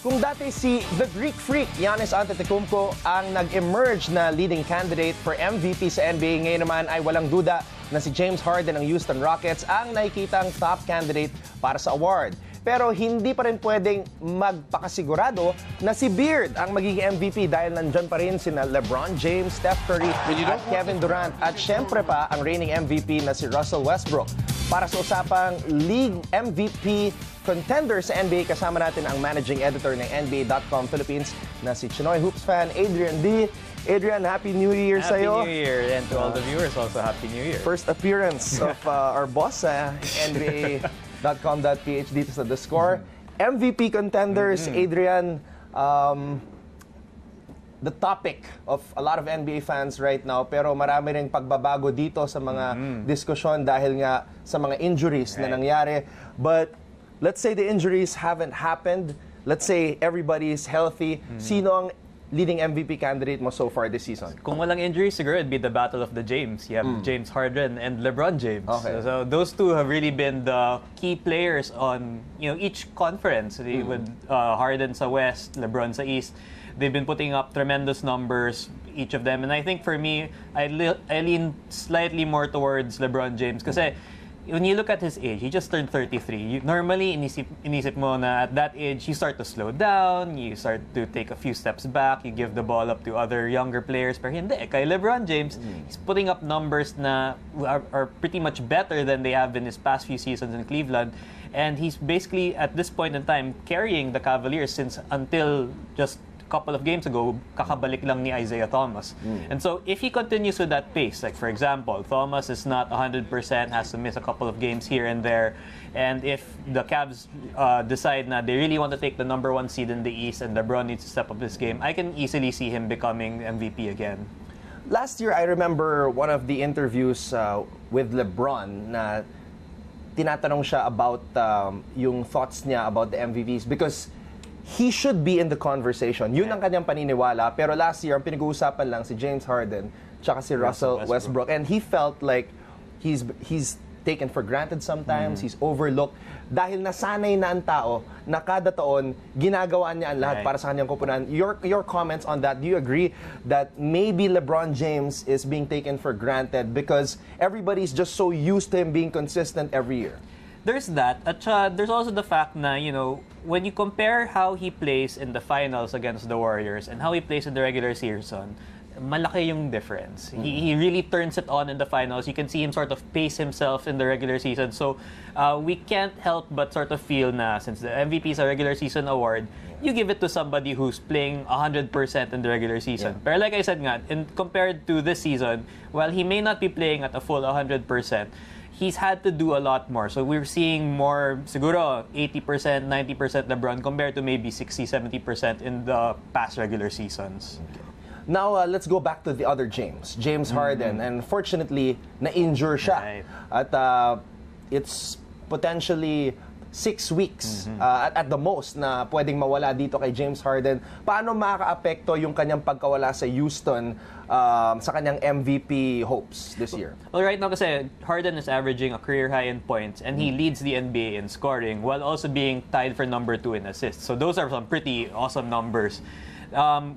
Kung dati si The Greek Freak, Giannis Antetokounmpo, ang nag-emerge na leading candidate for MVP sa NBA, ngayon naman ay walang duda na si James Harden ng Houston Rockets ang nakikitang top candidate para sa award. Pero hindi pa rin pwedeng magpakasigurado na si Beard ang magiging MVP dahil nandyan pa rin sina LeBron James, Steph Curry at Kevin Durant. At syempre pa ang reigning MVP na si Russell Westbrook. Para sa usapang League MVP Contenders sa NBA, kasama natin ang managing editor ng NBA.com Philippines na si Chinoy Hoops fan, Adrian Dy. Adrian, Happy New Year sa'yo. Happy New Year, and to all the viewers also, Happy New Year. First appearance of our boss sa NBA.com.ph dito sa The Score. MVP Contenders, Adrian, the topic of a lot of NBA fans right now, pero marami ring pagbabago dito sa mga diskusyon dahil nga sa mga injuries na nangyari. But let's say the injuries haven't happened. Let's say everybody's healthy. Sino ang leading MVP candidate mo so far this season? Kung walang injuries, siguro it'd be the battle of the James. You have James Harden and LeBron James. Okay. So those two have really been the key players on each conference. With Harden sa West, LeBron sa East. They've been putting up tremendous numbers, each of them. And I think for me, I lean slightly more towards LeBron James. Kasi when you look at his age, he just turned 33. Normally, inisip mo na at that age, you start to slow down, you start to take a few steps back, you give the ball up to other younger players. Pero hindi, kay LeBron James, he's putting up numbers na are pretty much better than they have in his past few seasons in Cleveland. And he's basically, at this point in time, carrying the Cavaliers since until just couple of games ago, kakabalik lang ni Isaiah Thomas. And so, if he continues with that pace, like for example, Thomas is not 100%, has to miss a couple of games here and there, and if the Cavs decide na they really want to take the #1 seed in the East and LeBron needs to step up this game, I can easily see him becoming MVP again. Last year, I remember one of the interviews with LeBron na tinatanong siya about yung thoughts niya about the MVPs because he should be in the conversation. Yun ang kanyang paniniwala. Pero last year, ang pinag-uusapan lang si James Harden tsaka si Russell Westbrook. And he felt like he's taken for granted sometimes. He's overlooked. Dahil nasanay na ang tao na kada taon, ginagawa niya ang lahat para sa kanyang kupunan. Your comments on that, do you agree that maybe LeBron James is being taken for granted because everybody's just so used to him being consistent every year? There's that. At there's also the fact na, when you compare how he plays in the finals against the Warriors and how he plays in the regular season, malaki yung difference. He really turns it on in the finals. You can see him sort of pace himself in the regular season. So we can't help but sort of feel na since the MVP is a regular season award, you give it to somebody who's playing 100% in the regular season. Pero like I said nga, compared to this season, while he may not be playing at a full 100%, he's had to do a lot more. So we're seeing more, siguro 80%, 90% LeBron compared to maybe 60-70% in the past regular seasons. Okay. Now, let's go back to the other James Harden. And fortunately, na-injure siya. Right. At it's potentially 6 weeks at the most na pwedeng mawala dito kay James Harden. Paano makaka-apekto yung kanyang pagkawala sa Houston sa kanyang MVP hopes this year? Well, right now kasi Harden is averaging a career high in points and he leads the NBA in scoring while also being tied for #2 in assists. So those are some pretty awesome numbers.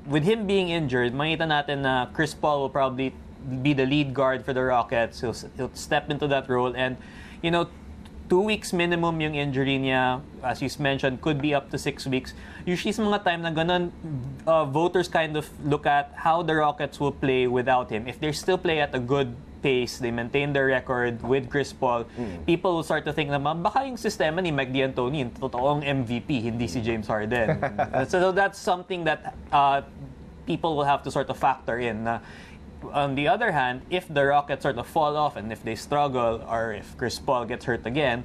With him being injured, makita natin na Chris Paul will probably be the lead guard for the Rockets. He'll step into that role and 2 weeks minimum yung injury niya, as you mentioned, could be up to 6 weeks. Usually sa mga time na ganun, voters kind of look at how the Rockets will play without him. If they still play at a good pace, they maintain their record with Chris Paul, people will start to think naman, baka yung sistema ni Mike D'Antoni, yung totoong MVP, hindi si James Harden. So that's something that people will have to sort of factor in. On the other hand, if the Rockets sort of fall off and if they struggle or if Chris Paul gets hurt again,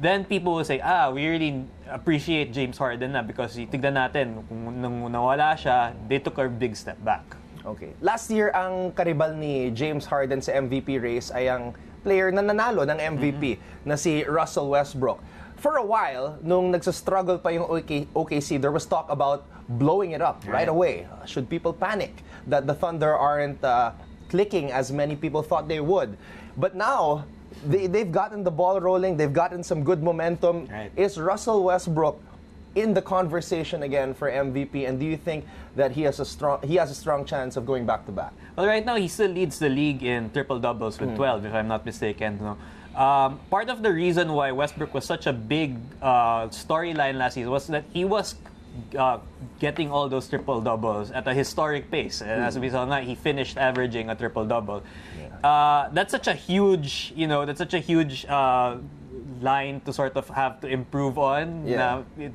then people will say, we really appreciate James Harden na because tignan natin, nung nawala siya, they took a big step back. Okay. Last year, ang karibal ni James Harden sa MVP race ay ang player na nanalo ng MVP na si Russell Westbrook. For a while, nung nagsastruggle pa yung OKC, there was talk about blowing it up right away. Should people panic that the Thunder aren't clicking as many people thought they would? But now, they've gotten the ball rolling. They've gotten some good momentum. Right. Is Russell Westbrook in the conversation again for MVP? And do you think that he has a strong chance of going back to back? Well, right now he still leads the league in triple doubles with 12, if I'm not mistaken. No? Part of the reason why Westbrook was such a big storyline last season was that he was getting all those triple doubles at a historic pace. And as we saw, he finished averaging a triple double. That's such a huge, line to sort of have to improve on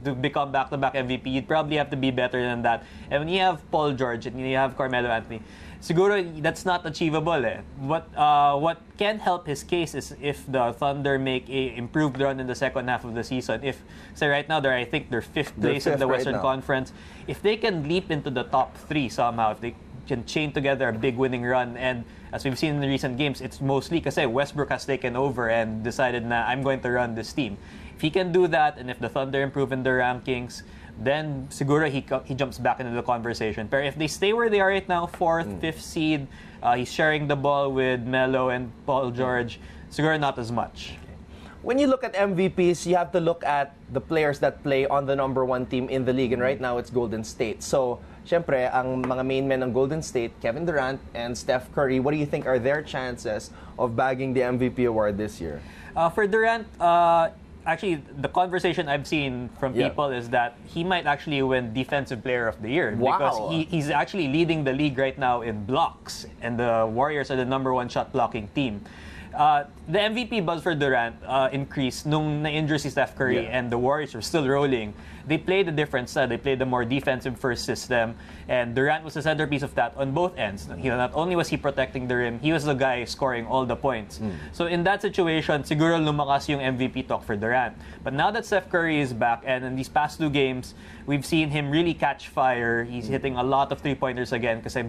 to become back-to-back MVP. You'd probably have to be better than that. And when you have Paul George and you have Carmelo Anthony, siguro that's not achievable. What can help his case is if the Thunder make a improved run in the second half of the season. If, say right now, they're 5th place in the Western Conference. If they can leap into the top 3 somehow, if they can chain together a big winning run, and as we've seen in the recent games, it's mostly because Westbrook has taken over and decided na I'm going to run this team. If he can do that, and if the Thunder improve in their rankings, then siguro he jumps back into the conversation. But if they stay where they are right now, 4th, 5th seed, he's sharing the ball with Melo and Paul George, siguro not as much. When you look at MVPs, you have to look at the players that play on the number 1 team in the league, and right now it's Golden State. So, syempre, ang mga main men ng Golden State, Kevin Durant and Steph Curry, what do you think are their chances of bagging the MVP award this year? For Durant, actually, the conversation I've seen from people is that he might actually win Defensive Player of the Year. Wow. Because he's actually leading the league right now in blocks, and the Warriors are the number 1 shot blocking team. The MVP buzz for Durant increased nung na-injure si Steph Curry and the Warriors were still rolling. They played a different style. They played a more defensive-first system, and Durant was the centerpiece of that on both ends. Not only was he protecting the rim, he was the guy scoring all the points. So in that situation, siguro lumakas yung MVP talk for Durant. But now that Steph Curry is back, and in these past 2 games, we've seen him really catch fire. He's hitting a lot of 3-pointers again kasi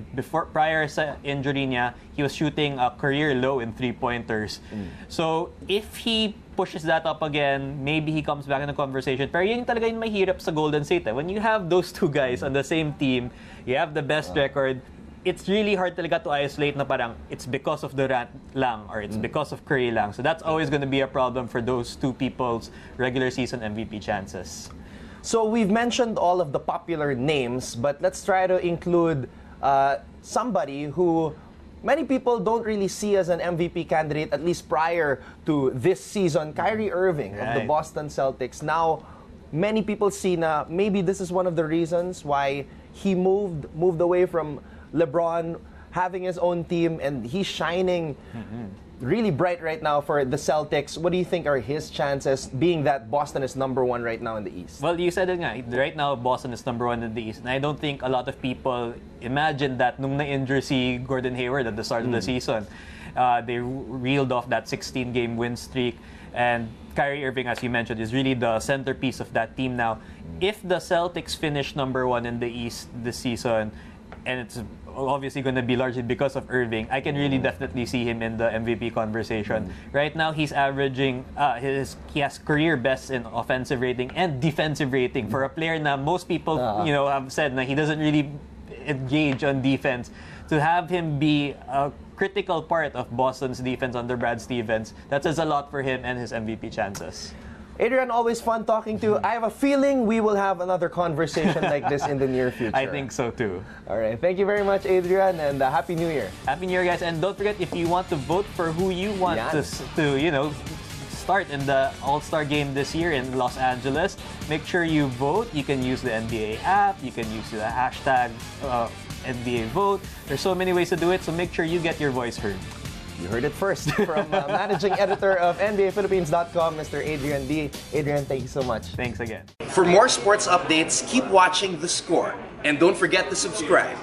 prior sa injury niya, he was shooting a career low in 3-pointers. So if he pushes that up again, maybe he comes back in the conversation. Pero yun talaga yung mahirap sa Golden State. When you have those 2 guys on the same team, you have the best record, it's really hard talaga to isolate na parang it's because of Durant lang or it's because of Curry lang. So that's always going to be a problem for those 2 people's regular season MVP chances. So we've mentioned all of the popular names, but let's try to include somebody who many people don't really see as an MVP candidate, at least prior to this season. Kyrie Irving of the Boston Celtics. Now, many people see na maybe this is one of the reasons why he moved away from LeBron, having his own team, and he's shining really bright right now for the Celtics. What do you think are his chances, being that Boston is number 1 right now in the East? Well, you said it nga. Right now, Boston is number 1 in the East. And I don't think a lot of people imagined that nung na-injure si Gordon Hayward at the start of the season. They reeled off that 16-game win streak. And Kyrie Irving, as you mentioned, is really the centerpiece of that team now. If the Celtics finish number 1 in the East this season, and it's obviously going to be largely because of Irving, I can really definitely see him in the MVP conversation. Right now, he's averaging, he has career best in offensive rating and defensive rating for a player na most people, have said na he doesn't really engage on defense. To have him be a critical part of Boston's defense under Brad Stevens, that says a lot for him and his MVP chances. Adrian, always fun talking to you. I have a feeling we will have another conversation like this in the near future. I think so too. All right. Thank you very much, Adrian, and Happy New Year. Happy New Year, guys. And don't forget, if you want to vote for who you want to start in the All-Star game this year in Los Angeles, make sure you vote. You can use the NBA app. You can use the hashtag NBA vote. There's so many ways to do it, so make sure you get your voice heard. You heard it first from managing editor of NBAPhilippines.com, Mr. Adrian Dy. Adrian, thank you so much. Thanks again. For more sports updates, keep watching The Score. And don't forget to subscribe.